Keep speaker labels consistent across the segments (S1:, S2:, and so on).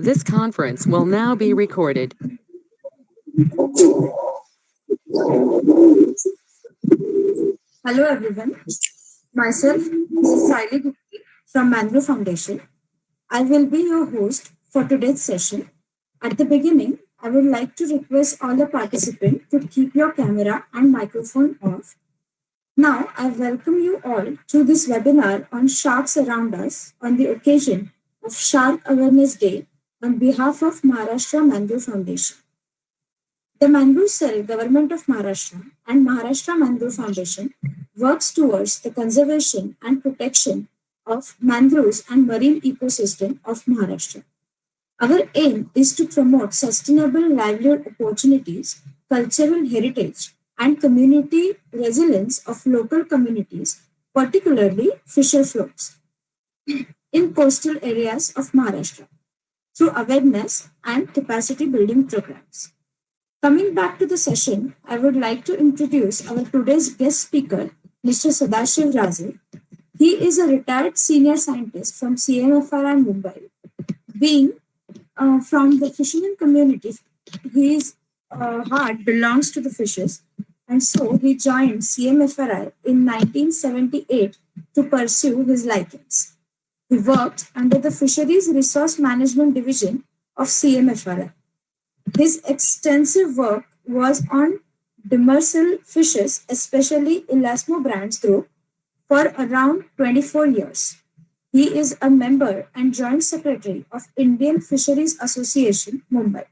S1: This conference will now be recorded.
S2: Hello everyone, myself is Saili Gupti from Mangrove Foundation. I will be your host for today's session. At the beginning, I would like to request all the participants to keep your camera and microphone off. Now, I welcome you all to this webinar on sharks around us on the occasion of Shark Awareness Day on behalf of Maharashtra Mangrove Foundation. The Mangrove Cell Government of Maharashtra and Maharashtra Mangrove Foundation works towards the conservation and protection of mangroves and marine ecosystem of Maharashtra. Our aim is to promote sustainable livelihood opportunities, cultural heritage, and community resilience of local communities, particularly fisher floats, in coastal areas of Maharashtra through awareness and capacity building programs. Coming back to the session, I would like to introduce our today's guest speaker, Mr. Sadashiv Raze. He is a retired senior scientist from CMFRI Mumbai. Being from the fisherman community, his heart belongs to the fishes, and so he joined CMFRI in 1978 to pursue his lichens. He worked under the Fisheries Resource Management Division of CMFRI. His extensive work was on demersal fishes, especially Elasmobranchs group, for around 24 years. He is a member and joint secretary of Indian Fisheries Association, Mumbai.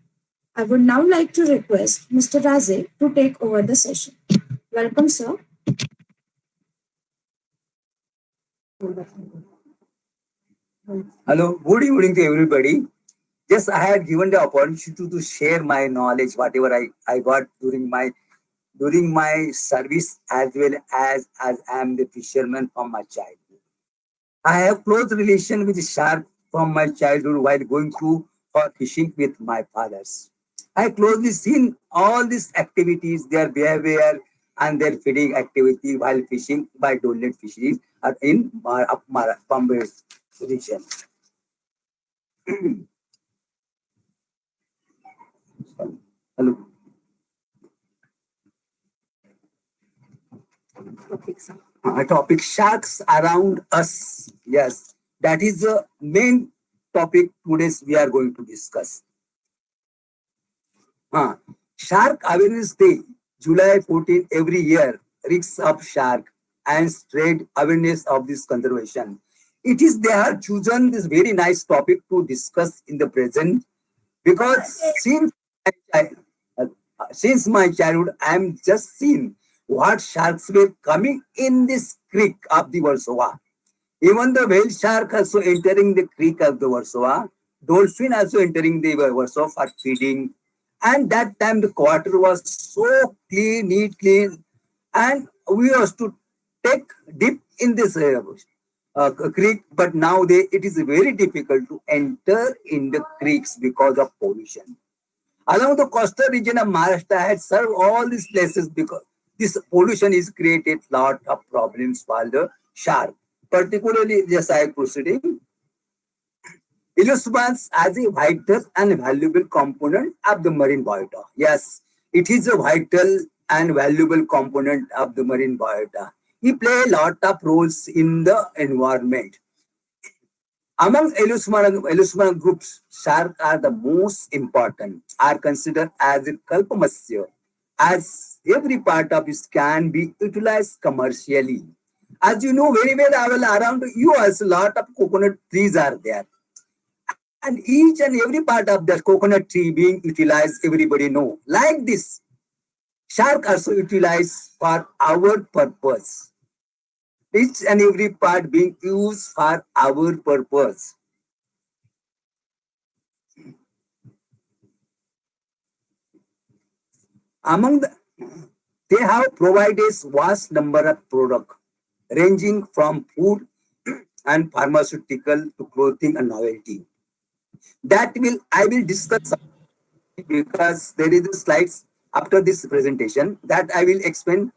S2: I would now like to request Mr. Raze to take over the session. Welcome, sir.
S3: Hello, good evening to everybody. Yes, I had given the opportunity to share my knowledge, whatever I got during my service, as well as I am the fisherman from my childhood. I have close relation with the shark from my childhood while going through for fishing with my fathers. I closely seen all these activities, their behavior and their feeding activity while fishing by Dolnet fisheries in Bombay region. Hello. Topic sharks around us. Yes, that is the main topic today's we are going to discuss. Shark Awareness Day, July 14 every year, risks of shark and spread awareness of this conservation. It is they have chosen this very nice topic to discuss in the present because since my childhood, I am just seen what sharks were coming in this creek of the Warsaw. Even the whale shark also entering the creek of the Warsaw. Dolphin also entering the Warsaw for feeding. And that time the water was so clean, neat, clean. And we used to take dip in this creek. But now it is very difficult to enter in the creeks because of pollution. Along the coastal region of Maharashtra, I had served all these places because this pollution is created lot of problems for the shark. Particularly, yes, I am proceeding. Elasmobranchs as a vital and valuable component of the marine biota. Yes, it is a vital and valuable component of the marine biota. He play a lot of roles in the environment. Among Elasmobranch groups, sharks are the most important, are considered as a kalpamasya, as every part of it can be utilized commercially. As you know very well, around you also a lot of coconut trees are there. And each and every part of that coconut tree being utilized, everybody know. Like this, shark also utilized for our purpose. Each and every part being used for our purpose. They have provided a vast number of products ranging from food and pharmaceutical to clothing and novelty. I will discuss because there is a slides after this presentation that I will explain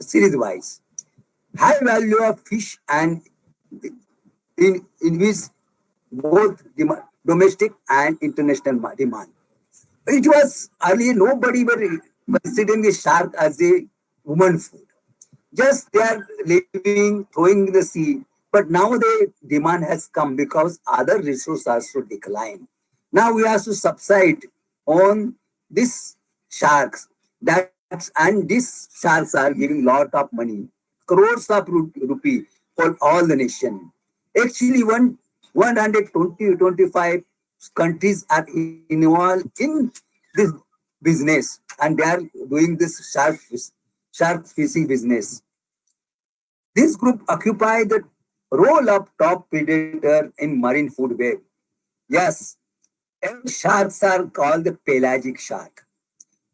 S3: series wise. High value of fish and in which both domestic and international demand. It was earlier nobody were considering the shark as a woman food. Just they are living, throwing in the sea. But now the demand has come because other resources also decline. Now we have to subside on these sharks. And these sharks are giving lot of money, crores of rupee for all the nation. Actually, 125 countries are involved in this business, and they are doing this shark fishing business. This group occupy the role of top predator in marine food web. Yes, and sharks are called the pelagic shark.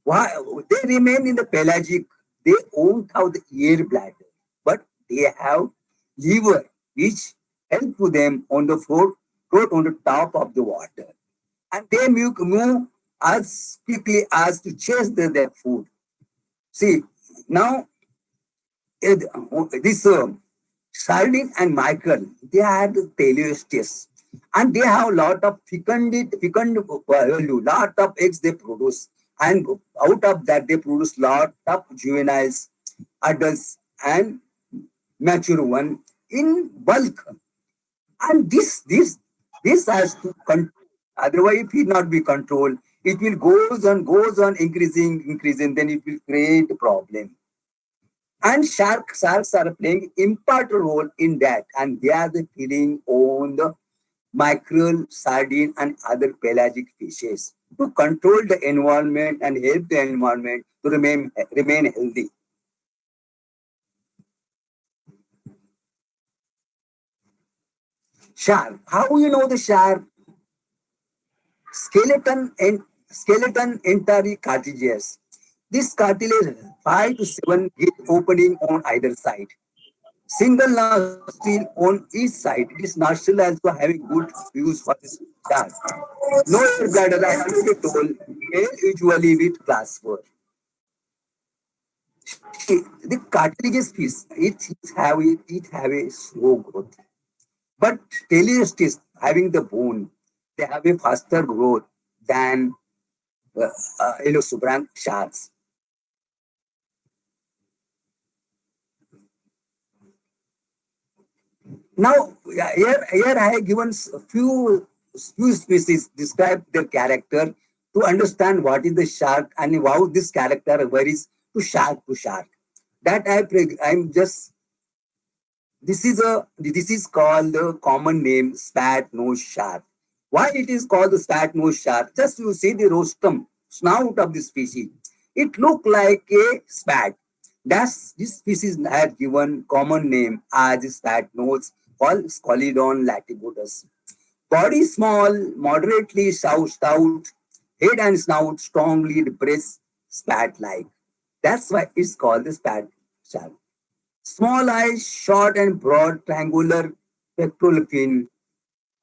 S3: Why they remain in the pelagic? They won't have the air bladder, but they have liver, which help to them on the float on the top of the water, and they move as quickly as to chase their food. See now, this Sardine and Michael, they had teleosteus, and they have lot of fecund value, lot of eggs they produce, and out of that they produce lot of juveniles, adults, and mature one in bulk. And this has to control. Otherwise, if it not be controlled, it will goes on increasing. Then it will create a problem. And sharks are playing important role in that, and they are the feeding on the mackerel, sardine, and other pelagic fishes to control the environment and help the environment to remain healthy. Shark. How you know the shark? Skeleton entirely cartilaginous. This cartilage 5 to 7 gate opening on either side. Single nostril on each side. This nostril also having good use for this shark. No air bladder, I already told. Male usually with class 4. The cartilaginous fish, it have a slow growth. But teleosteus having the bone, they have a faster growth than Elosubran sharks. Now, here I have given few species, describe their character to understand what is the shark and how this character varies to shark to shark. That I'm just this is called the common name spat nose shark. Why it is called the spat nose shark? Just you see the rostrum snout of this species. It look like a spat. That's this species had given common name as spat nose called Scolidon latibudus. Body small, moderately stout, head and snout strongly depressed, spat-like. That's why it's called the spat shark. Small eyes, short and broad, triangular pectoral fin.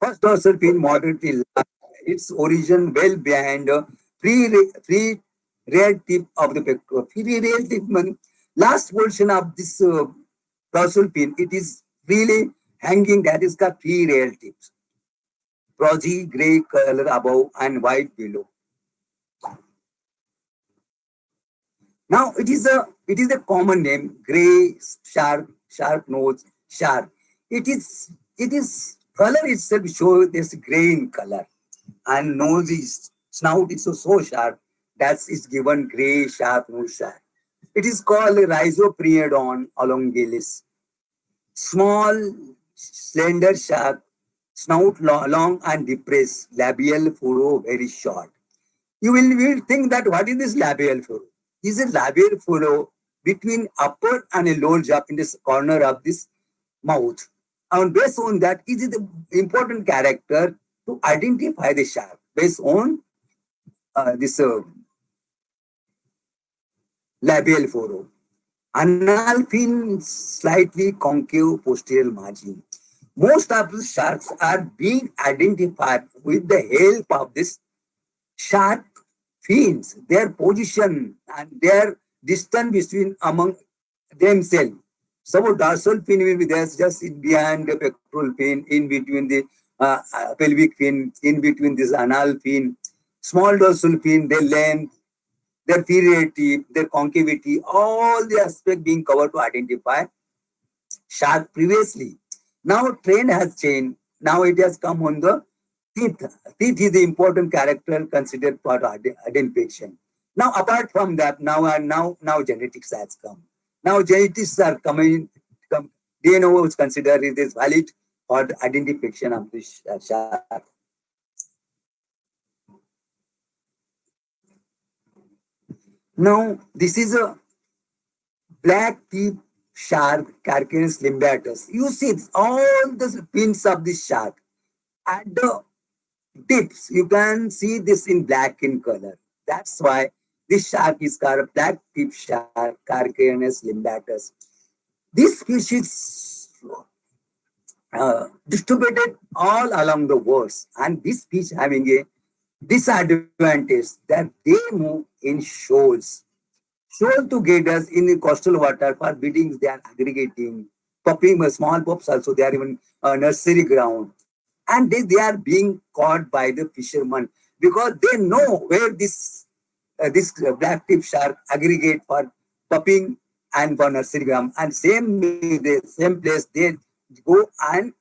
S3: First dorsal fin moderately large. Its origin well behind the free rear tip of the pectoral. Free rear tip last portion of this dorsal fin. It is really hanging. That is the free rear tips. Prosy gray color above and white below. Now it is a common name, gray shark nose shark. It is color itself show this gray in color, and nose is snout is so sharp that is given gray sharp nose shark. It is called Rhizopriodon elongalis. Small slender shark, snout long and depressed, labial furrow very short. You will think that what is this labial furrow? Is a labial furrow between upper and a lower jaw in this corner of this mouth. And based on that, it is the important character to identify the shark based on this labial furrow. Anal fin slightly concave posterior margin. Most of the sharks are being identified with the help of this shark fins, their position and their distance between among themselves. So dorsal fin will be there just behind the pectoral fin, in between the pelvic fin, in between this anal fin, small dorsal fin, their length, their periodicity, their concavity, all the aspect being covered to identify shark previously. Now trend has changed. Now it has come on the teeth. Teeth is the important character considered for identification. Now apart from that, now genetics has come. Now genetics are coming. DNA was considered it is valid for the identification of this shark. Now this is a black tip shark, Carcharodon limbatus. You see all the pins of this shark at the tips. You can see this in black in color. That's why this shark is called black tip shark, Carcharodon limbatus. This species distributed all along the world, and this fish having a disadvantage that they move in shoals. Shoal together in the coastal water for breeding, they are aggregating, popping small pups also, they are even nursery ground. And they are being caught by the fishermen because they know where this black tip shark aggregate for pupping and for nursery ground. And the same place they go and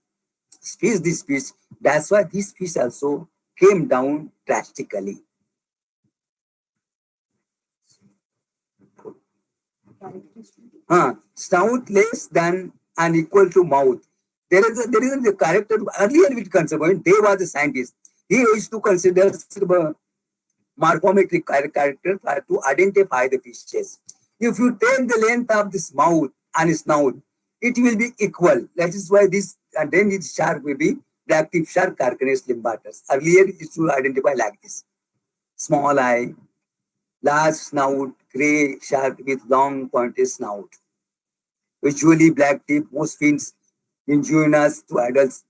S3: fish this fish. That's why this fish also came down drastically. Snout less than and equal to mouth. There is a character earlier with considered. They was a scientist. He used to consider morphometric character to identify the fishes. If you take the length of this mouth and snout, it will be equal. That is why this, and then its shark will be black tip shark, Carcharodon limbatus. Earlier, it should identify like this: small eye, large snout, gray shark with long pointed snout. Usually black tip, most fins injurious to adults,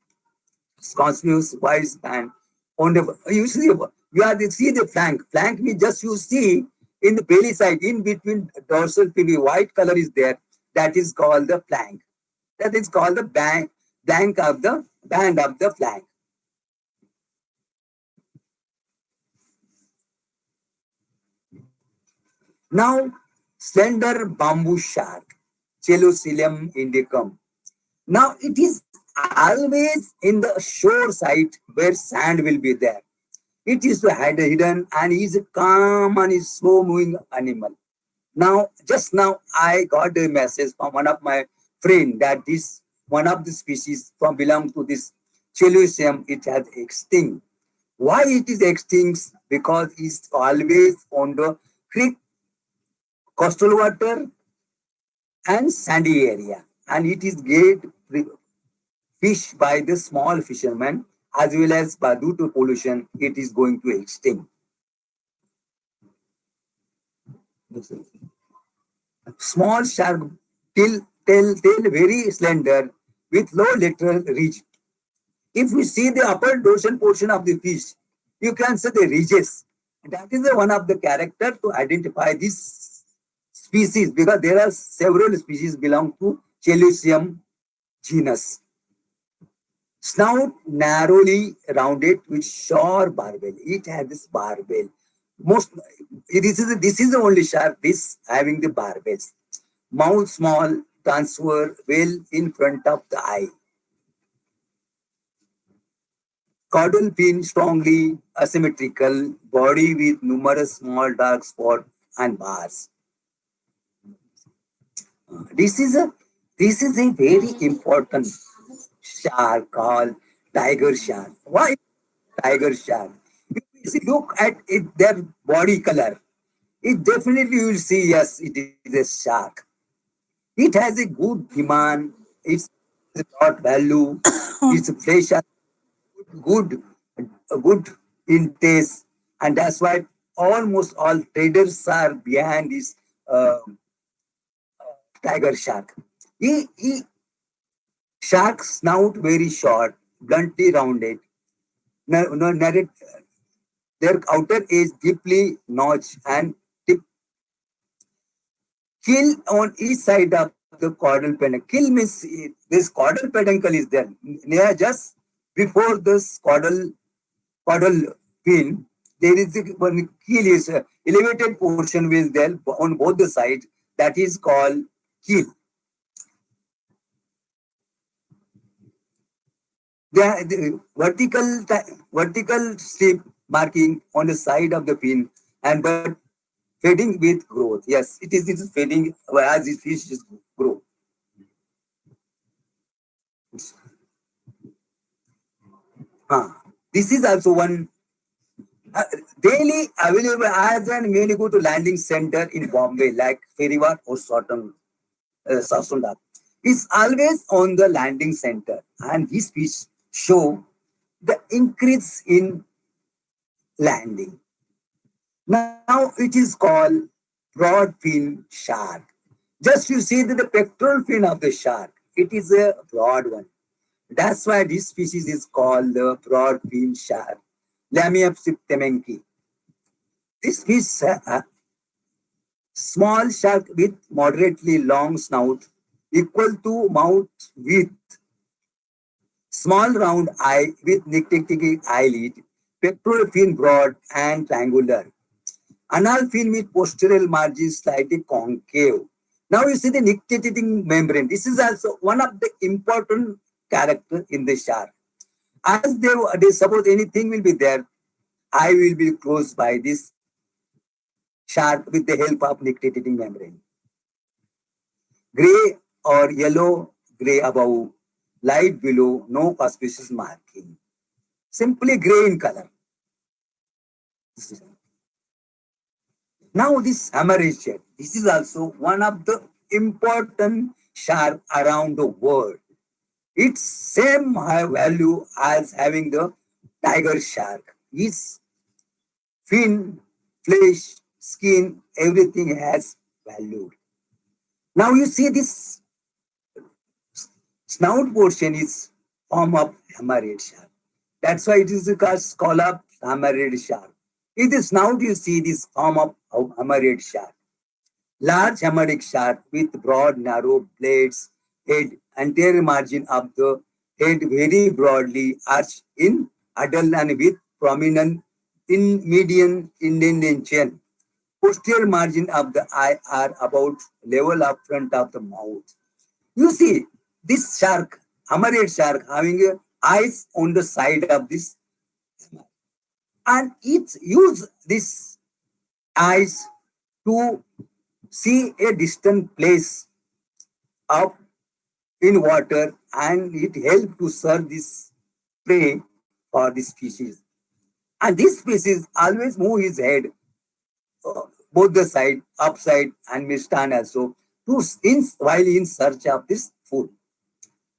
S3: conspicuous white band. On the usually you are see the flank. Flank means just you see in the belly side, in between dorsal fin, white color is there. That is called the flank. That is called the band of the flank. Now, slender bamboo shark, Chelocilium indicum. Now, it is always in the shore side where sand will be there. It is hidden and is a calm and is slow moving animal. Now, just now, I got a message from one of my friend that this one of the species from belong to this Chelocilium, it has extinct. Why it is extinct? Because it's always on the creek, coastal water, and sandy area, and it is get fish by the small fishermen as well as by due to pollution, it is going to extinct. Small shark tail very slender with low lateral ridge. If you see the upper dorsal portion of the fish, you can see the ridges. That is one of the character to identify this species because there are several species belong to Chelocilium genus. Snout narrowly rounded with short barbel. It has this barbel. This is the only shark this having the barbels. Mouth small, transfer well in front of the eye. Caudal fin strongly asymmetrical, body with numerous small dark spots and bars. This is a very important shark called tiger shark. Why tiger shark? If you look at their body color, it definitely you will see yes, it is a shark. It has a good demand. It's a lot value. Its flesh are good, good in taste, and that's why almost all traders are behind this tiger shark. He shark snout very short, bluntly rounded. Narrate their outer edge deeply notched and tip. Kill on each side of the caudal peduncle. Kill means this caudal peduncle is there. Near just before the caudal fin, there is one keel is elevated portion with there on both the sides that is called keel. The vertical strip marking on the side of the fin and but fading with growth. Yes, it is fading as the fish is grow. This is also one daily available as and when you go to landing center in Bombay like Feriwat or Sasunda. It's always on the landing center and these fish show the increase in landing. Now it is called broad fin shark. Just you see that the pectoral fin of the shark, it is a broad one. That's why this species is called the broad fin shark, Lamiapsis temenki. This fish, small shark with moderately long snout, equal to mouth with small round eye with nictitating eyelid, pectoral fin broad and triangular. Anal fin with posterior margin slightly concave. Now you see the nictitating membrane. This is also one of the important character in the shark. As they suppose anything will be there, eye will be closed by this shark with the help of nictitating membrane. Gray or yellow, gray above, light below, no auspicious marking. Simply gray in color. Now this hammerhead, this is also one of the important shark around the world. It's same high value as having the tiger shark. Its fin, flesh, skin, everything has value. Now you see this snout portion is form of hammerhead shark. That's why it is called scallop hammerhead shark. In the snout you see this form of hammerhead shark. Large hammerhead shark with broad narrow blades, head, anterior margin of the head very broadly arched in adult and with prominent in median indentation. Posterior margin of the eye are about level of front of the mouth. You see this shark, hammerhead shark, having eyes on the side of this, and it use this eyes to see a distant place up in water, and it help to serve this prey for this species. And this species always move his head both the side, upside and may stand also while in search of this food.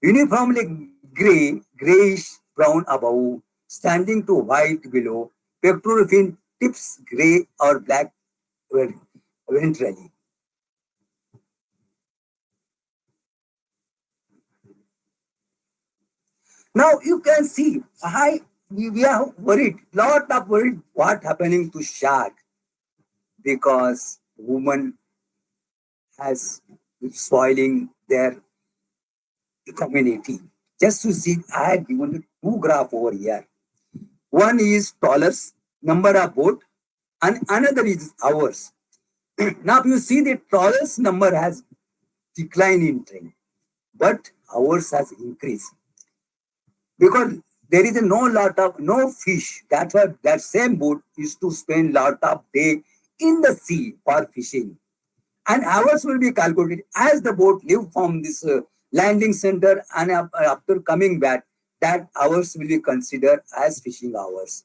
S3: Uniformly gray, grayish brown above, standing to white below, pectoral fin tips gray or black ventrally. Now you can see we are worried, lot of worried what happening to shark because woman has spoiling their community. Just to see, I have given two graph over here. One is dollars, number of boat, and another is hours. Now you see the dollars number has declined in trend, but hours has increased because there is no fish. That's why that same boat is to spend lot of day in the sea for fishing, and hours will be calculated as the boat leave from this landing center and after coming back. That hours will be considered as fishing hours.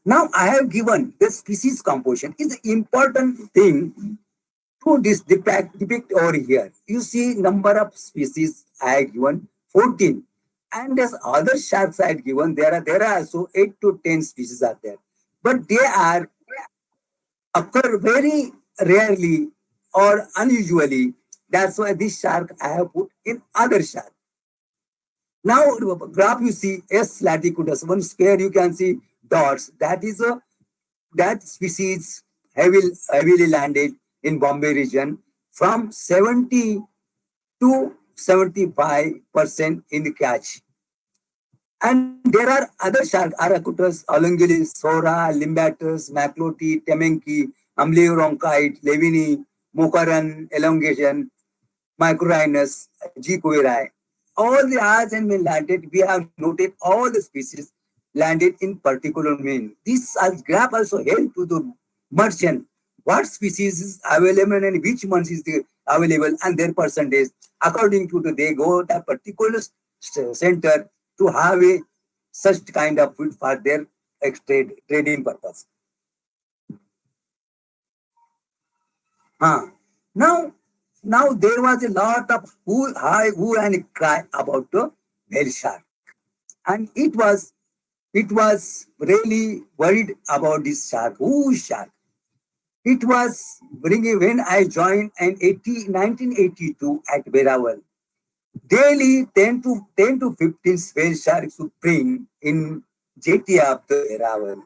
S3: Now I have given the species composition is the important thing to this depict over here. You see number of species I have given 14. And as other sharks I have given, there are also 8 to 10 species are there. But they are occur very rarely or unusually. That's why this shark I have put in other shark. Now graph you see S laticudus, one square you can see dots. That species heavily landed in Bombay region from 70 to 75% in the catch. And there are other shark, Aracutus, Olungilis, Sora, Limbatus, Macloti, Temenki, Amblyrhonchite, Levini, Mokaran, Elongation, Microrhinus, G. coveri. All the R's and men landed, we have noted all the species landed in particular mean. This graph also help to the merchant what species is available and which month is the available and their percentage. According to they go the particular center to have a such kind of food for their trading purpose. Now there was a lot of who and cry about the whale shark, and it was really worried about this shark. Who shark? It was bringing when I joined in 1982 at Veraval. Daily 10 to 15 whale sharks would bring in jetty of the Veraval.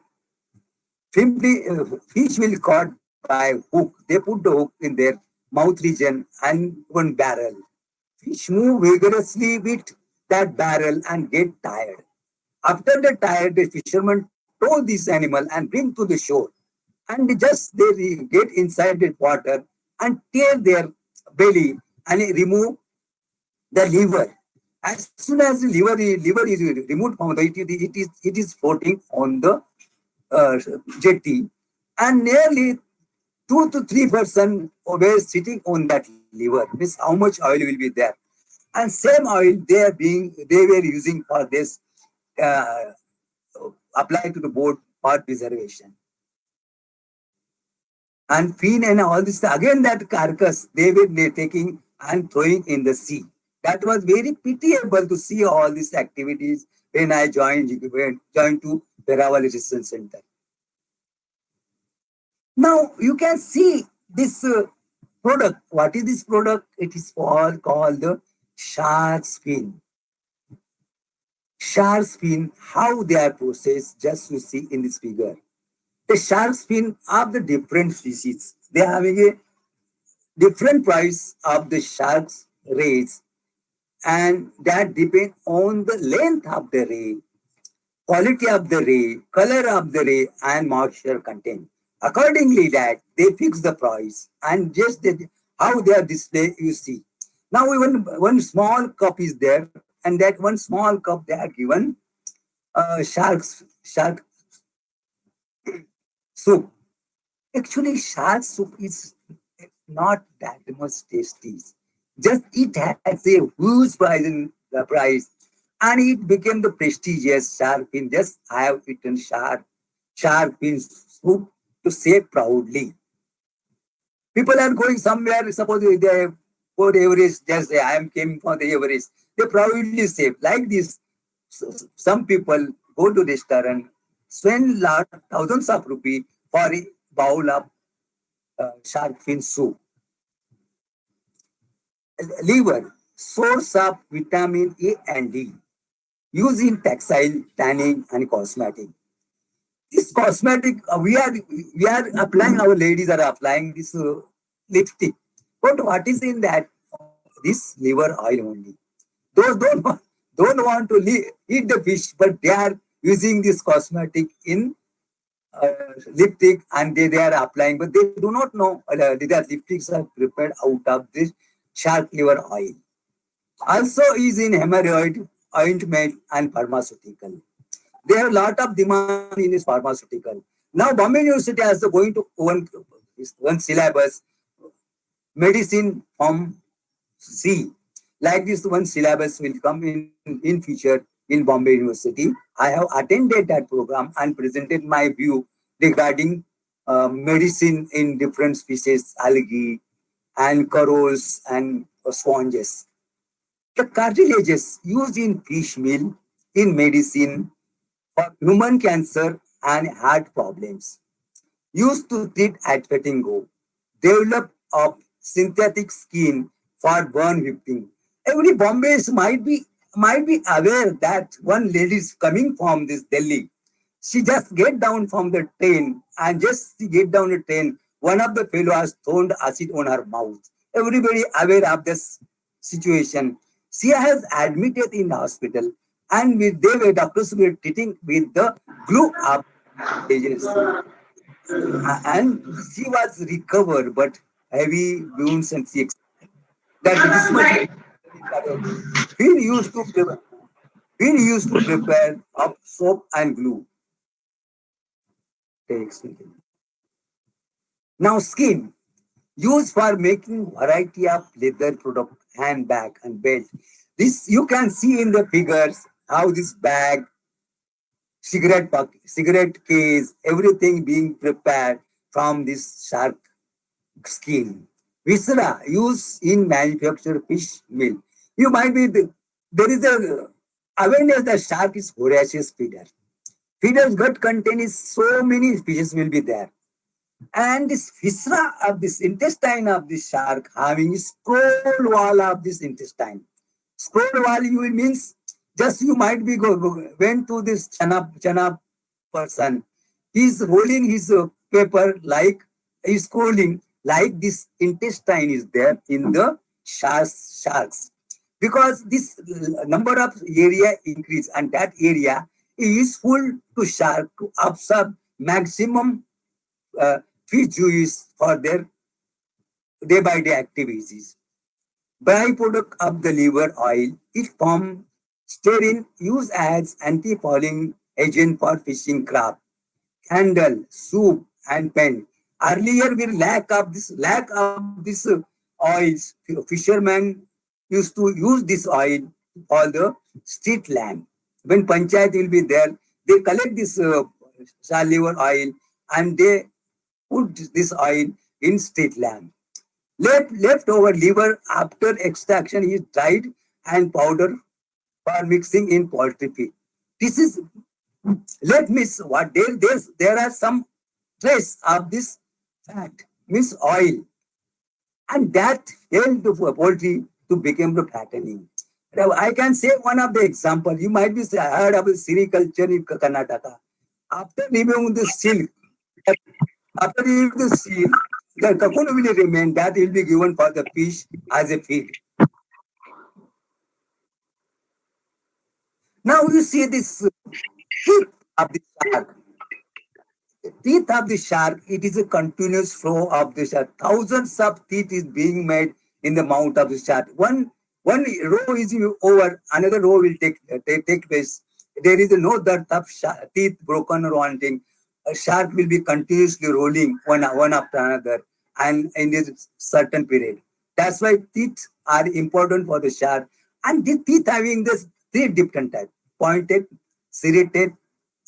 S3: Simply, fish will caught by hook. They put the hook in their mouth region and one barrel. Fish move vigorously with that barrel and get tired. After the tired, the fisherman tow this animal and bring to the shore. And they get inside the water and tear their belly and remove the liver. As soon as the liver is removed from it is floating on the jetty, and nearly 2 to 3% were sitting on that liver. Means how much oil will be there, and same oil they were using for this apply to the boat for preservation. And fin and all this again that carcass they were taking and throwing in the sea. That was very pitiable to see all these activities when I joined to Veraval Research Center. Now you can see this product. What is this product? It is called the shark's fin. Shark's fin, how they are processed, just you see in this figure. The shark's fin of the different species, they are having a different price of the shark's rays, and that depends on the length of the ray, quality of the ray, color of the ray, and moisture content. Accordingly, that they fix the price, and just how they are displayed, you see. Now even one small cup is there, and that one small cup they are given shark soup. Actually, shark soup is not that much tasty. Just it has a huge price in the price, and it became the prestigious shark fin. Just I have eaten shark fin soup to say proudly. People are going somewhere, suppose they go to Everest, just say, I am came for the Everest. They proudly say, like this, some people go to restaurant, spend thousands of rupees for a bowl of shark fin soup. Liver, source of vitamin A and D, used in textile, tanning, and cosmetic. This cosmetic, we are applying, our ladies are applying this lipstick. But what is in that? This liver oil only. Those don't want to eat the fish, but they are using this cosmetic in lipstick, and they are applying, but they do not know that lipsticks are prepared out of this shark liver oil. Also is in hemorrhoid, ointment, and pharmaceutical. They have a lot of demand in this pharmaceutical. Now Bombay University has going to one syllabus, medicine from C. Like this one syllabus will come in future in Bombay University. I have attended that program and presented my view regarding medicine in different species, algae and corals and sponges. The cartilages used in fish meal, in medicine, for human cancer and heart problems, used to treat vertigo, develop of synthetic skin for burn whipping. Every Bombays might be aware that one lady is coming from this Delhi. She just get down from the train, and just to get down the train, one of the fellows has thrown acid on her mouth. Everybody aware of this situation. She has admitted in hospital, and doctors were treating with the glue up agents. And she was recovered, but heavy wounds, and she explained that this much we used to prepare, we used to prepare of soap and glue. Takes me. Now skin used for making variety of leather product, handbag and belt. This you can see in the figures how this bag, cigarette case, everything being prepared from this shark skin. Viscera used in manufacture fish meal. You might be there is a awareness that shark is voracious feeder. Feeder's gut contains so many fishes will be there. And this viscera of this intestine of this shark having a scroll wall of this intestine. Scroll wall you will means just you might be went to this chana person. He's holding his paper like he's scrolling like this intestine is there in the sharks because this number of area increase and that area is full to shark to absorb maximum uh, fish juice for their day by day activities. Byproduct of the liver oil is from stearin used as anti-fouling agent for fishing craft, candle, soup, and pen. Earlier, with lack of this oils, fishermen used to use this oil for the street lamp. When panchayat will be there, they collect this liver oil and they put this oil in street lamp. Leftover liver after extraction is dried and powder for mixing in poultry feed. This is let miss what there are some trace of this fat, means oil, and that helped the poultry to become the fattening. Now, I can say one of the example. You might be heard of sericulture in Karnataka. After removing the silk, after removing the silk, the cocoon will remain. That will be given for the fish as a feed. Now you see this teeth of the shark. The teeth of the shark, it is a continuous flow of the shark. Thousands of teeth is being made in the mouth of the shark. One row is over, another row will take place. There is no dearth of teeth broken or wanting. A shark will be continuously rolling one after another and in this certain period. That's why teeth are important for the shark. And the teeth having this three different types: pointed, serrated,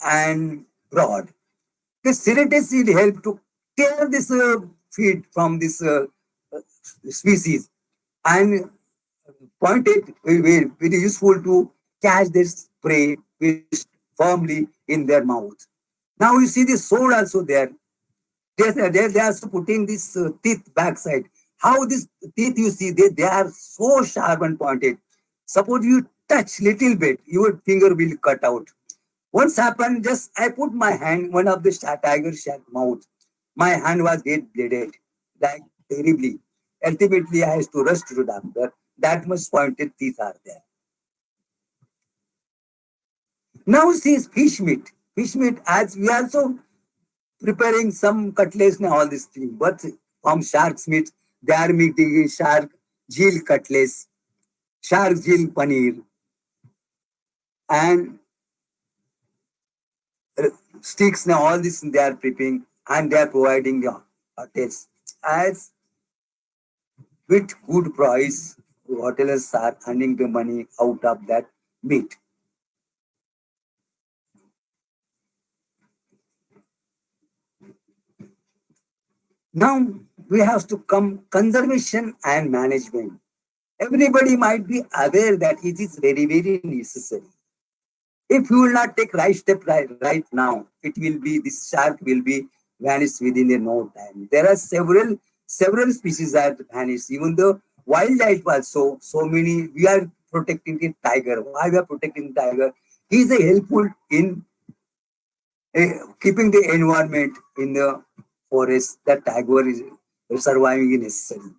S3: and broad. The serrated will help to tear this feed from this species, and pointed will be very useful to catch this prey fish firmly in their mouth. Now you see the sword also there. They are also putting this teeth backside. How this teeth you see, they are so sharp and pointed. Suppose you touch little bit, your finger will cut out. Once happened, just I put my hand, one of the tiger shark mouth. My hand was get bleeded, like terribly. Ultimately, I had to rush to the doctor. That much pointed teeth are there. Now see fish meat. Fish meat, as we also preparing some cutlets and all this thing, but from shark's meat, they are making shark jeel cutlets, shark jeel paneer, and sticks and all this they are preparing and they are providing the hotels. As with good price, hotels are earning the money out of that meat. Now we have to come conservation and management. Everybody might be aware that it is very, very necessary. If you will not take right step right now, it will be this shark will be vanished within a no time. There are several species that vanish. Even the wildlife also, so many. We are protecting the tiger. Why we are protecting the tiger? He is a helpful in keeping the environment in the forest. That tiger is surviving is necessary.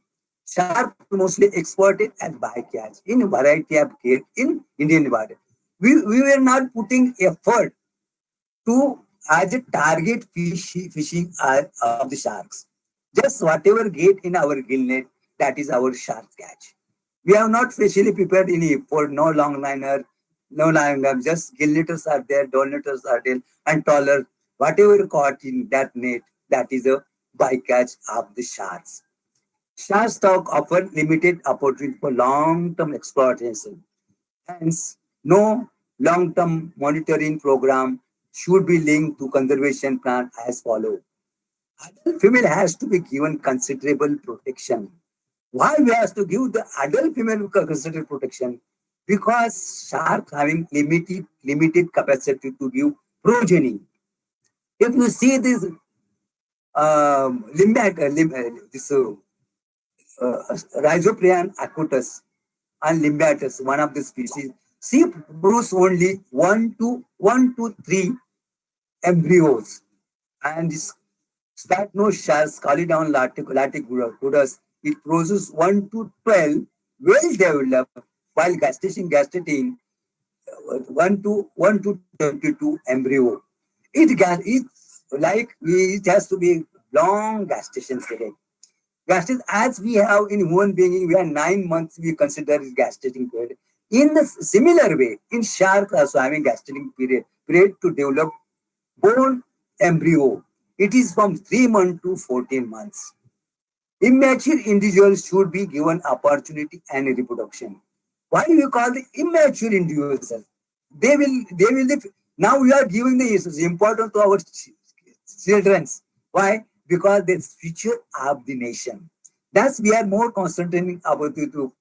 S3: Shark mostly exported as bycatch in a variety of case in Indian water. We were not putting effort to as a target fishing of the sharks. Just whatever get in our gill net, that is our shark catch. We have not specially prepared any for no long liner, no liner, just gill netters are there, doll netters are there, and taller. Whatever caught in that net, that is a bycatch of the sharks. Shark stock offer limited opportunity for long-term exploitation. Hence, no long-term monitoring program should be linked to conservation plan as follows. Adult female has to be given considerable protection. Why we have to give the adult female considerable protection? Because shark having limited capacity to give progeny. If you see this this Rhizoprion acutus and limbatus, one of the species, see produce only one to three embryos, and this Spatnose shells, Calidon laticudus, it produces 1 to 12 well developed, while gastating 1 to 22 embryo. It has to be long gestation period. Gastation, as we have in human being, we have 9 months, we consider it gestating period. In the similar way, in shark also having gestating period to develop bone embryo. It is from 3 months to 14 months. Immature individuals should be given opportunity and reproduction. Why do we call the immature individuals? They will live. Now we are giving the is important to our children. Why? Because they future of the nation. Thus, we are more concentrating about it to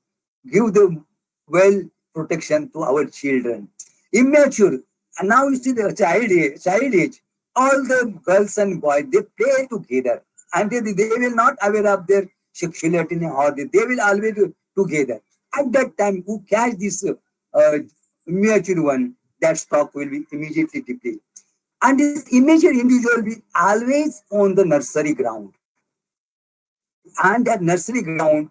S3: give the well protection to our children. Immature, and now you see the child age, all the girls and boys, they play together, and they will not aware of their sexuality or they will always together. At that time, who catch this immature one, that stock will be immediately depleted. And this immature individual will be always on the nursery ground. And that nursery ground,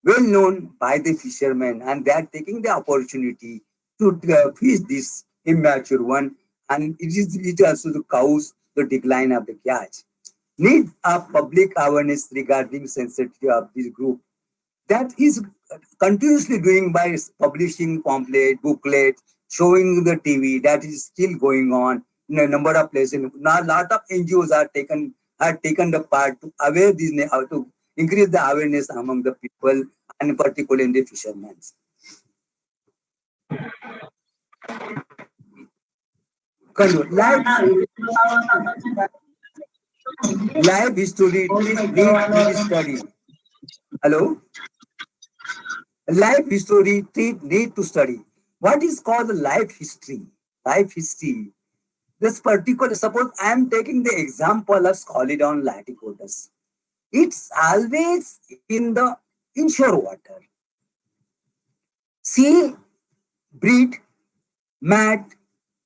S3: well known by the fishermen, and they are taking the opportunity to fish this immature one, and it also to cause the decline of the catch. Need of public awareness regarding sensitivity of this group. That is continuously doing by publishing pamphlet, booklet, showing the TV. That is still going on in a number of places. Now, a lot of NGOs have taken the part to aware these to increase the awareness among the people, and particularly in the fishermen. Life history need to be studied. Hello? Life history need to study. What is called life history? Life history. This particular, suppose I am taking the example of Scalidon laticodus. It's always in the inshore water. Sea breed, mat,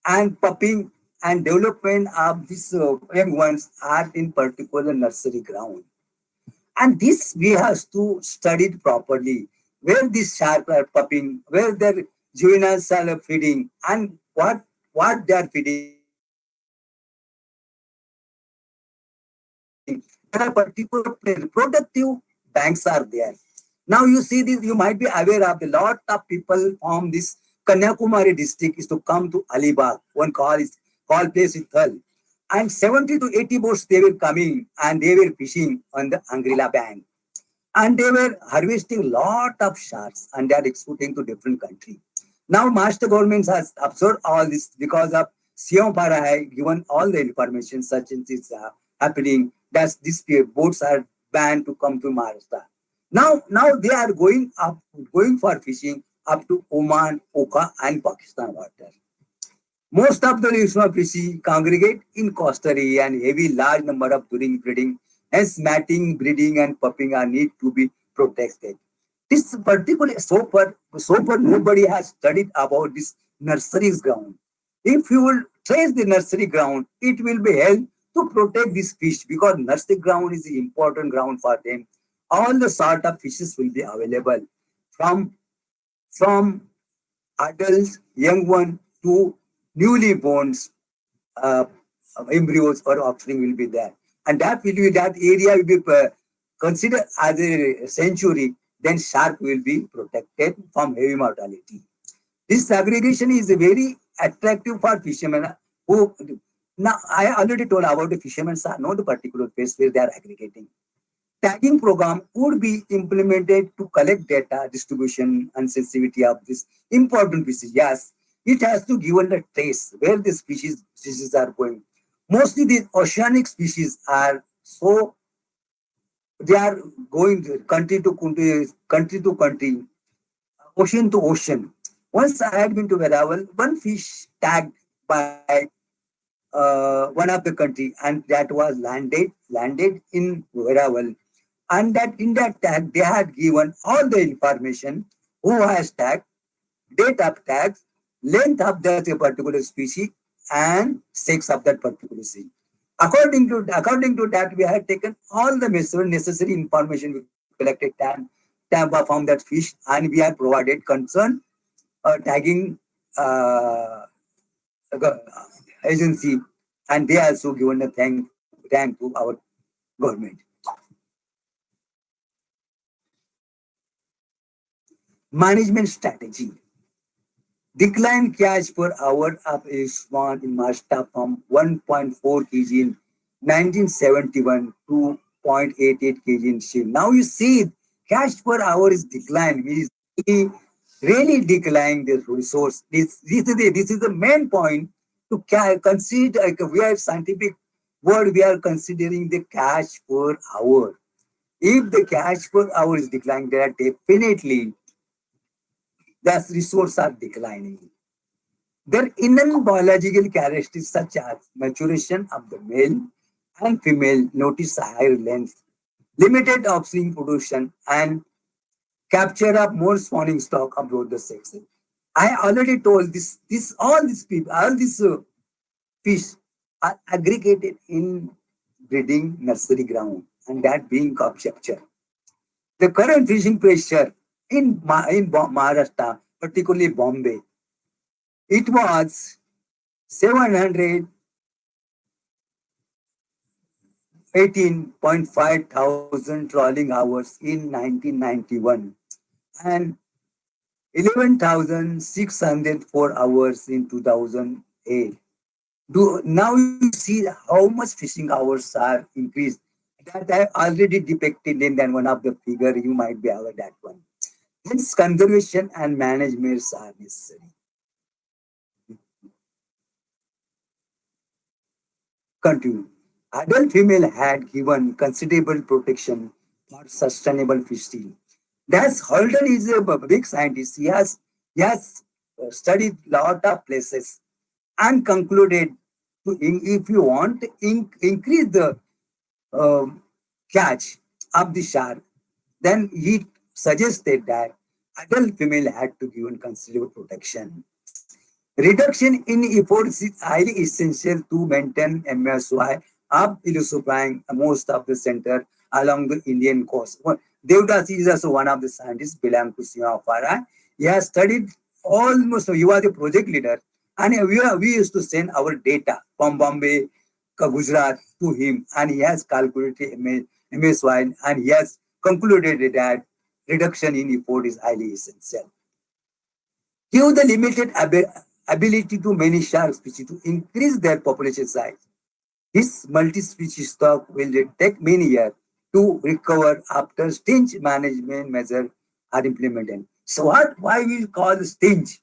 S3: and pupping and development of these young ones are in particular nursery ground. And this we have to study it properly, where these sharks are pupping, where their juveniles are feeding, and what they are feeding. There are particular productive banks are there. Now you see this, you might be aware of a lot of people from this Kanyakumari district is to come to Alibag. One call place is Thal. And 70 to 80 boats they were coming and they were fishing on the Angrila bank. And they were harvesting lot of sharks and they are exporting to different countries. Now master government has observed all this because of Siam Para has given all the information such as is happening that these boats are banned to come to Maharashtra. Now they are going for fishing up to Oman, Oka and Pakistan water. Most of the regional fishing congregate in coastal area and heavy large number of during breeding. Hence matting, breeding and pupping are need to be protected. This particular so far nobody has studied about this nursery's ground. If you will trace the nursery ground, it will be help to protect this fish because nursery ground is the important ground for them. all the sort of fishes will be available from adults, young one to newly born uh, embryos or offspring will be there. And that area will be considered as a sanctuary, then shark will be protected from heavy mortality. This segregation is very attractive for fishermen who now I already told about the fishermen are not the particular place where they are aggregating. Tagging program would be implemented to collect data, distribution, and sensitivity of this important species. Yes, it has to give the trace where the species are going. Mostly the oceanic species are so they are going country to country, ocean to ocean. Once I had been to Veravel, one fish tagged by one of the country, and that was landed in Veravel, and that in that tag they had given all the information: who has tagged, date of tags, length of that particular species, and sex of that particular species. According to that, we had taken all the necessary information we collected from that fish, and we had provided concern tagging uh, agency, and they also given a thank to our government. Management strategy. Decline catch per hour of a swan in Masta from 1.4 kg in 1971 to 0.88 kg in Shiv. Now you see catch per hour is decline. It is really declining the resource. This is the main point to consider. Like we are scientific word, we are considering the catch per hour. If the catch per hour is declining, then definitely the resources are declining. Their inner biological characteristics such as maturation of the male and female notice higher length, limited offspring production, and capture of more spawning stock of both the sexes. I already told all these people, all these fish are aggregated in breeding nursery ground, and that being capture. The current fishing pressure in Maharashtra, particularly Bombay, it was 718.5 thousand trawling hours in 1991 and 11,604 hours in 2008. Now you see how much fishing hours are increased. That I already depicted in then one of the figure. You might be aware that one. Hence, conservation and management are necessary. Continue. Adult female had given considerable protection for sustainable fishing. That's Holden is a big scientist. He has studied lot of places and concluded if you want to increase the um, catch of the shark, then he suggested that adult female had to give considerable protection. Reduction in efforts is highly essential to maintain MSY of illusoprine most of the center along the Indian coast. Devdas is also one of the scientists belong to Simhapara. He has studied almost, he was a project leader, and we used to send our data from Bombay, Gujarat to him, and he has calculated MSY, and he has concluded that reduction in effort is highly essential. Due the limited ability to many shark species to increase their population size, this multi-species stock will take many years to recover after stinge management measures are implemented. So why we call stinge?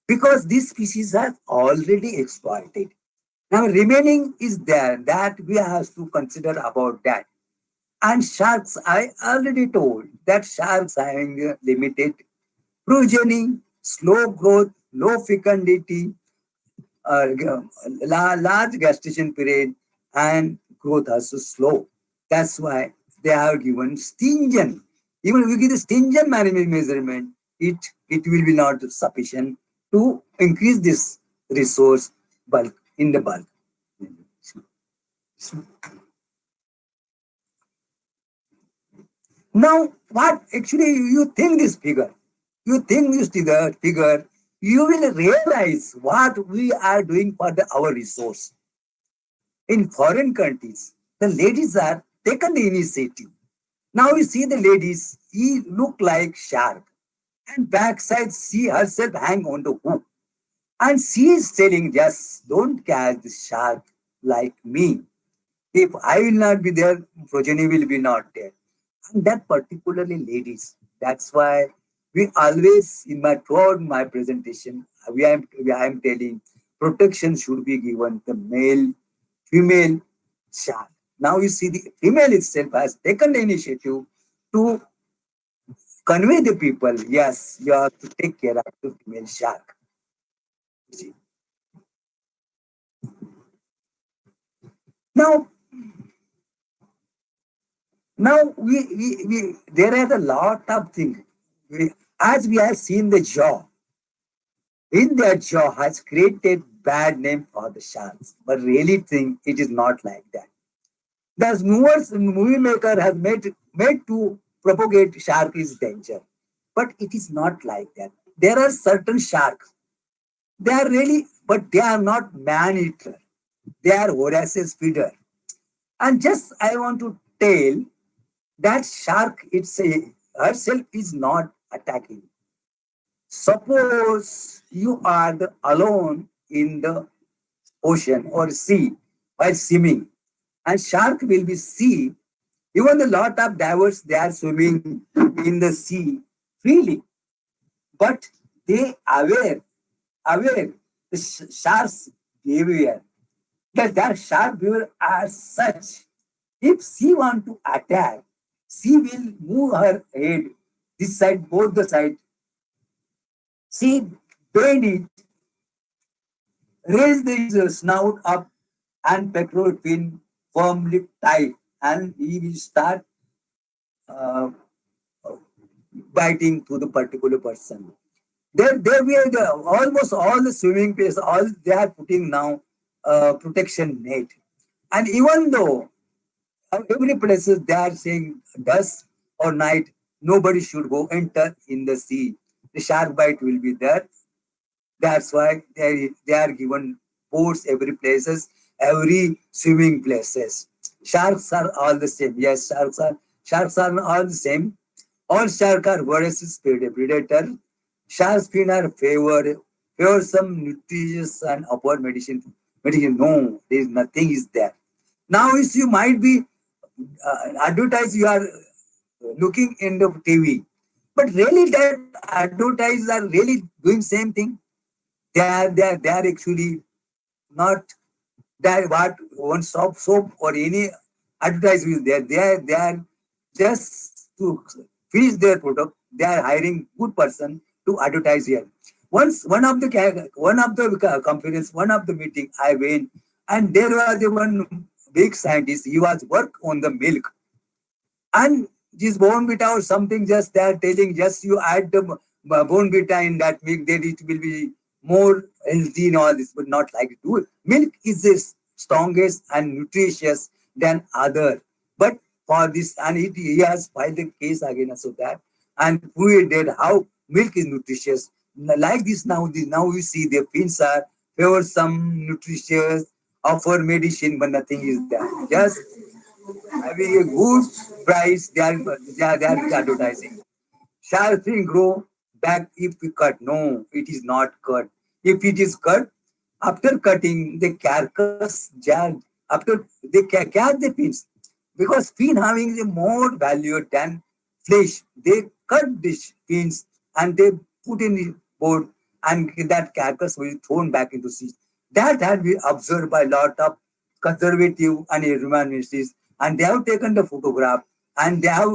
S3: Because this species has already exploited. Now remaining is there that we have to consider about that. And sharks, I already told that sharks having a limited progeny, slow growth, low fecundity, large gestation period, and growth also slow. That's why they have given stringent. Even if we give the stringent management measurement, it will be not sufficient to increase this resource bulk in the bulk. Now, what actually you think this figure? You think this figure, you will realize what we are doing for our resource. In foreign countries, the ladies are taken the initiative. Now you see the ladies, he look like shark, and backside she herself hang on the hook. And she is telling, just don't catch the shark like me. If I will not be there, progeny will be not there. And that particularly ladies. That's why we always, in my throughout my presentation, I am telling protection should be given the male, female shark. Now you see the female itself has taken the initiative to convey the people, yes, you have to take care of the female shark. See. Now, we there are a lot of things. As we have seen the jaw, in that jaw has created bad name for the sharks, but really think it is not like that. The movie maker has made to propagate shark is danger, but it is not like that. There are certain sharks. They are really, but they are not man eater. They are voracious feeder. And just I want to tell that shark herself is not attacking. Suppose you are alone in the ocean or sea while swimming, and shark will be sea. Even the lot of divers they are swimming in the sea freely, but they aware the shark's behavior. That shark behavior are such. If she want to attack, she will move her head this side, both the side. She bend it, raise the snout up, and pectoral fin firmly tight, and he will start uh, biting to the particular person. There we are almost all the swimming place, all they are putting now protection net. And even though every places they are saying dusk or night, nobody should go enter in the sea. The shark bite will be there. That's why they are given ports every places, every swimming places. Sharks are all the same. Yes, sharks are all the same. All sharks are voracious predator. Shark's fin are favor some nutritious and upward medicine. Medicine, no, there is nothing is there. Now, if you might be advertise, you are looking in the TV, but really that advertisers are really doing same thing. They are actually not that what one soap or any advertisement there. They are just to finish their product. They are hiring good person to advertise here. Once one of the conference, one of the meeting I went, and there was the one big scientist. He was work on the milk, and this bone beta or something, just they are telling, just you add the bone beta in that milk, then it will be more healthy and all this, but not like it. Milk is the strongest and nutritious than other. But for this, and he has filed a case against so that and proved how milk is nutritious. Like this now we see the fins are favor some nutritious, offer medicine, but nothing is there. Just having a good price, they are advertising. Shall thing grow back if we cut? No, it is not cut. If it is cut, after cutting the carcass, after they catch the fins, because fin having the more value than flesh, they cut the fins and they put in the board, and that carcass will be thrown back into sea. That has been observed by a lot of conservative and humanities, and they have taken the photograph and they have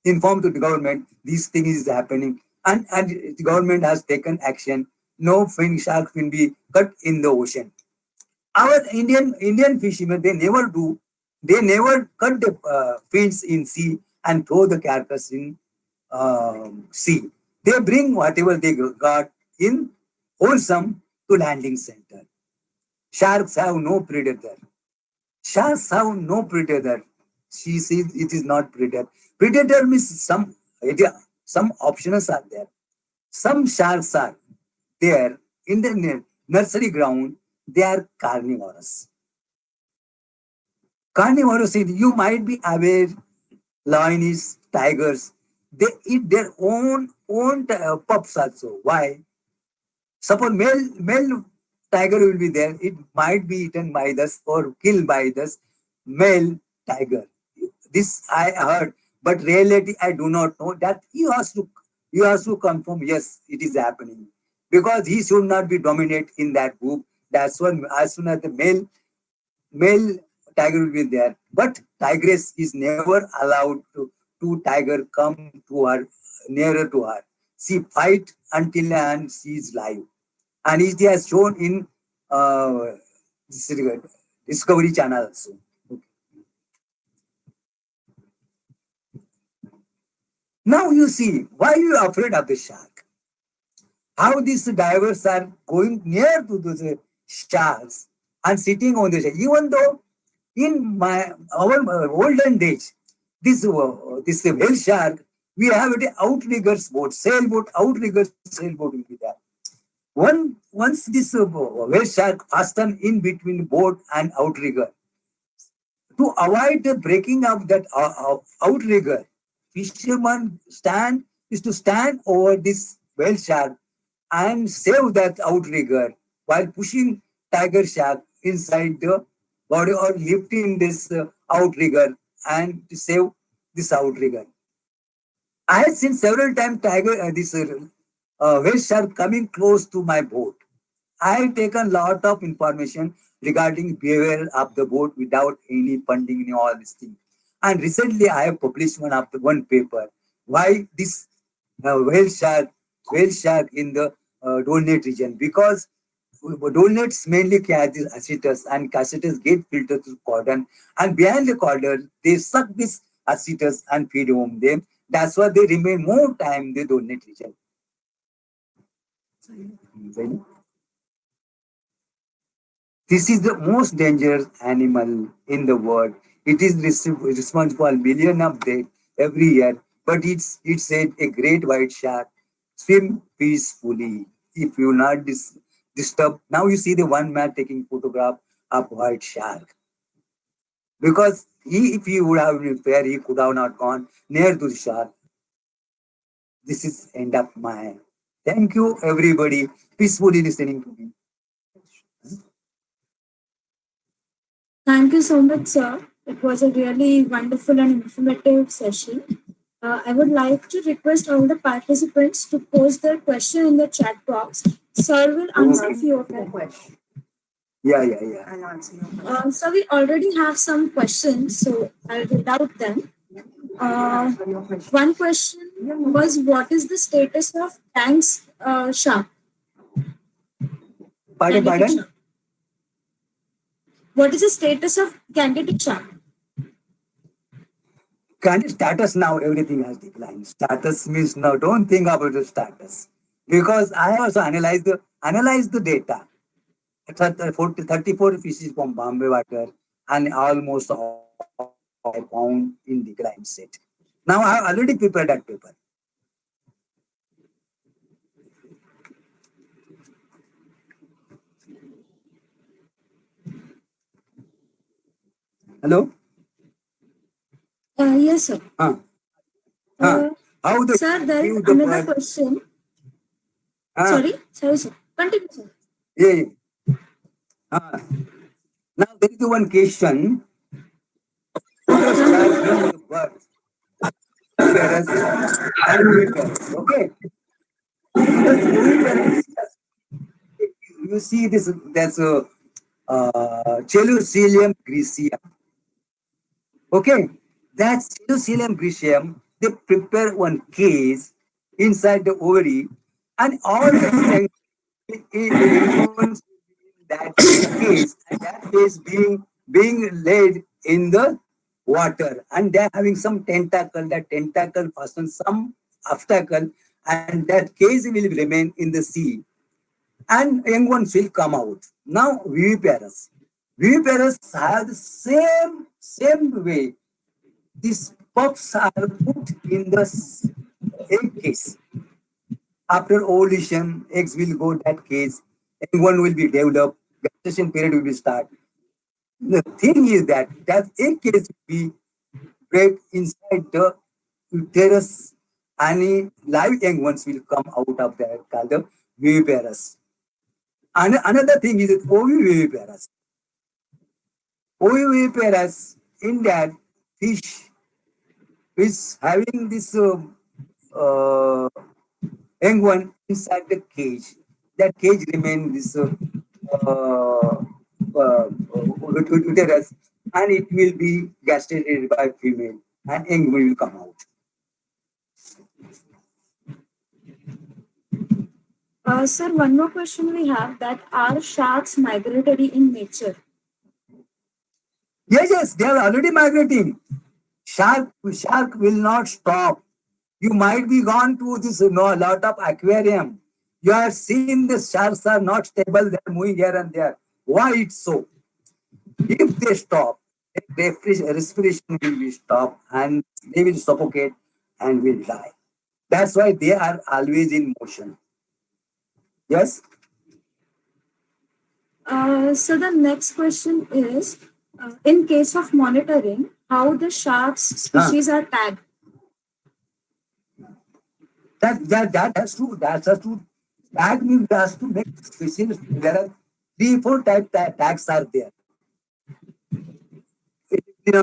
S3: informed to the government this thing is happening, and the government has taken action. No shark fin be cut in the ocean. Our Indian fishermen, they never cut the fins in sea and throw the carcass in sea. They bring whatever they got in wholesome to landing center. Sharks have no predator. Sharks have no predator. she says it is not predator. Predator means some options are there. Some sharks are there in the nursery ground. They are carnivorous. Carnivorous, you might be aware, lions, tigers, they eat their own pups also. Why? Suppose male tiger will be there, it might be eaten by this or killed by this male tiger. This I heard, but reality I do not know. That he has to confirm. Yes, it is happening because he should not be dominant in that group. That's when as soon as the male tiger will be there, but tigress is never allowed to tiger come to her nearer to her. She fight until and she is live, and it has shown in uh, Discovery Channel also. Now you see why you are afraid of the shark. How these divers are going near to those sharks and sitting on the shark. Even though in our olden days, this whale shark, we have an outriggers boat, sailboat, outriggers sailboat will be there. Once this whale shark fasten in between boat and outrigger, to avoid the breaking of that outrigger, fisherman is to stand over this whale shark and save that outrigger while pushing tiger shark inside the body or lifting this outrigger and to save this outrigger. I have seen several times this whale shark coming close to my boat. I have taken lot of information regarding behavior of the boat without any funding and all this thing. And recently I have published one paper why this whale shark in the Dolnate region, because Dolnates mainly carry this acetus and acetus get filtered through cordon, and behind the cordon they suck this acetus and feed home them. That's why they remain more time in the Dolnate region. This is the most dangerous animal in the world. It is responsible for millions of deaths every year, but it said a great white shark swim peacefully. If you not disturb, now you see the one man taking photograph of white shark because if he would have been fair, he could have not gone near to the shark. This is end of my. Thank you, everybody, peacefully listening to me.
S2: Thank you so much, sir. It was a really wonderful and informative session. I would like to request all the participants to post their question in the chat box. Sir will answer few of them.
S3: Yeah.
S2: So we already have some questions, so I'll read out them. One question was, what is the status of Tank's shark?
S3: Pardon?
S2: What is the status of Gangetic shark?
S3: Status now, everything has declined. Status means now don't think about the status. Because I also analyzed the data. 34 fishes from Bombay water and almost all I found in decline state. Now I have already prepared that paper. Hello?
S2: Yes, sir.
S3: How the
S2: Sir, there is another question. Sorry, sir. Continue, sir.
S3: Yeah. Now there is one question. Who does child bring the birth? Parents and parents. Okay. You see this, that's a Chellucilium griseum. Okay, that's Chellucilium griseum. They prepare one case inside the ovary, and all the cells in that case, and that case being laid in the water, and they're having some tentacle. That tentacle fastens some obstacle, and that case will remain in the sea, and young ones will come out. Now, viviparous. Viviparous have the same way. these pups are put in the egg case. After ovulation, eggs will go that cage, and one will be developed, gestation period will be start. The thing is that that egg case will be bred inside the uterus, and live young ones will come out of that called the viviparous. And another thing is oviviparous. Oviviparous, in that fish is having this uh, young one inside the cage. That cage remains this uterus, and it will be gastrated by female, and young will come out.
S2: Sir, one more question we have, that are sharks migratory in nature?
S3: Yes, they are already migrating. Shark will not stop. You might be gone to this, a lot of aquarium. You have seen the sharks are not stable. They are moving here and there. Why it's so? If they stop, their respiration will be stopped, and they will suffocate and will die. That's why they are always in motion. Yes.
S2: So the next question is, in case of monitoring, how the sharks species are tagged?
S3: That has to tag means has to make species. There are 3, 4 tags are there.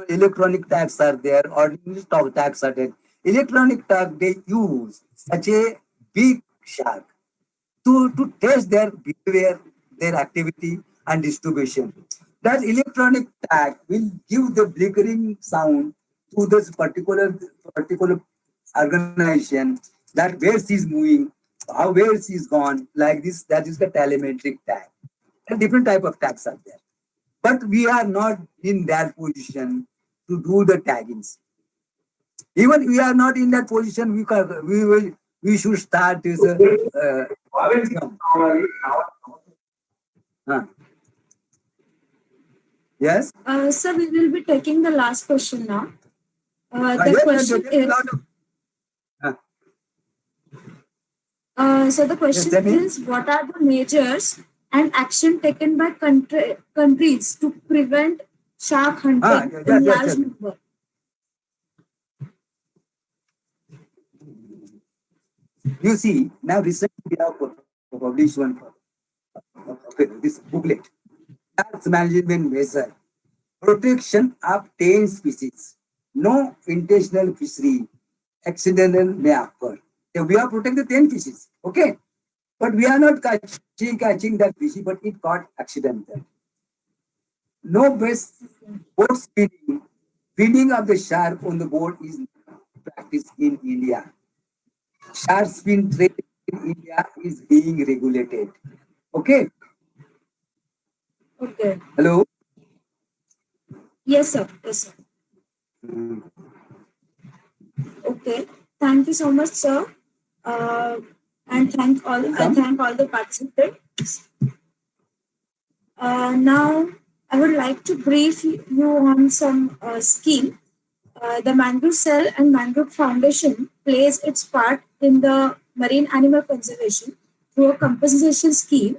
S3: Electronic tags are there, ordinary stock tags are there. Electronic tag, they use such a big shark to test their behavior, their activity and distribution. That electronic tag will give the flickering sound to this particular organization, that where she is moving, how where she is gone, like this. That is the telemetric tag. And different type of tags are there. But we are not in that position to do the taggings. Even we are not in that position, we should start this. Yes.
S2: Sir, we will be taking the last question now. The
S3: Yes,
S2: question
S3: there is a
S2: is,
S3: lot of.
S2: so the question
S3: tell me.
S2: is, what are the measures and action taken by countries to prevent shark hunting in large number?
S3: You see, now recently we have published one this booklet. Tax management measure. Protection of 10 species. No intentional fishery. Accidental may occur. We are protecting the 10 fishes. Okay. But we are not catching that fish, but it got accidental. No best boat feeding. Feeding of the shark on the boat is practiced in India. Shark fin trade in India is being regulated. Okay.
S2: Okay.
S3: Hello.
S2: Yes, sir. Yes, sir. Okay. Thank you so much, sir. And I thank all the participants. Now, I would like to brief you on some scheme. The Mangrove Cell and Mangrove Foundation plays its part in the marine animal conservation through a compensation scheme.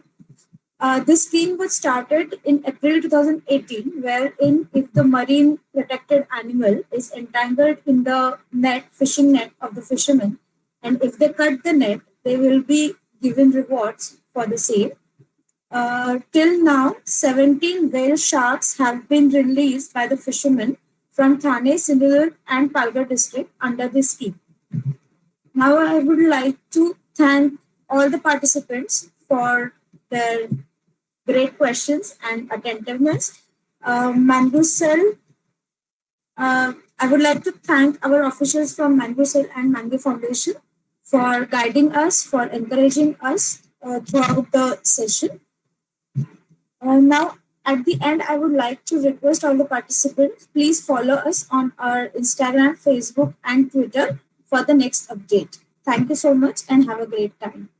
S2: This scheme was started in April 2018, wherein if the marine protected animal is entangled in the fishing net of the fishermen, and if they cut the net, they will be given rewards for the same. Till now, 17 whale sharks have been released by the fishermen from Thane, Sindhudurg, and Palghar district under this scheme. Now, I would like to thank all the participants for their great questions and attentiveness. Mangrove Cell, I would like to thank our officials from Mangrove Cell and Mangrove Foundation for guiding us, for encouraging us throughout the session. Now, at the end, I would like to request all the participants, please follow us on our Instagram, Facebook, and Twitter for the next update. Thank you so much and have a great time.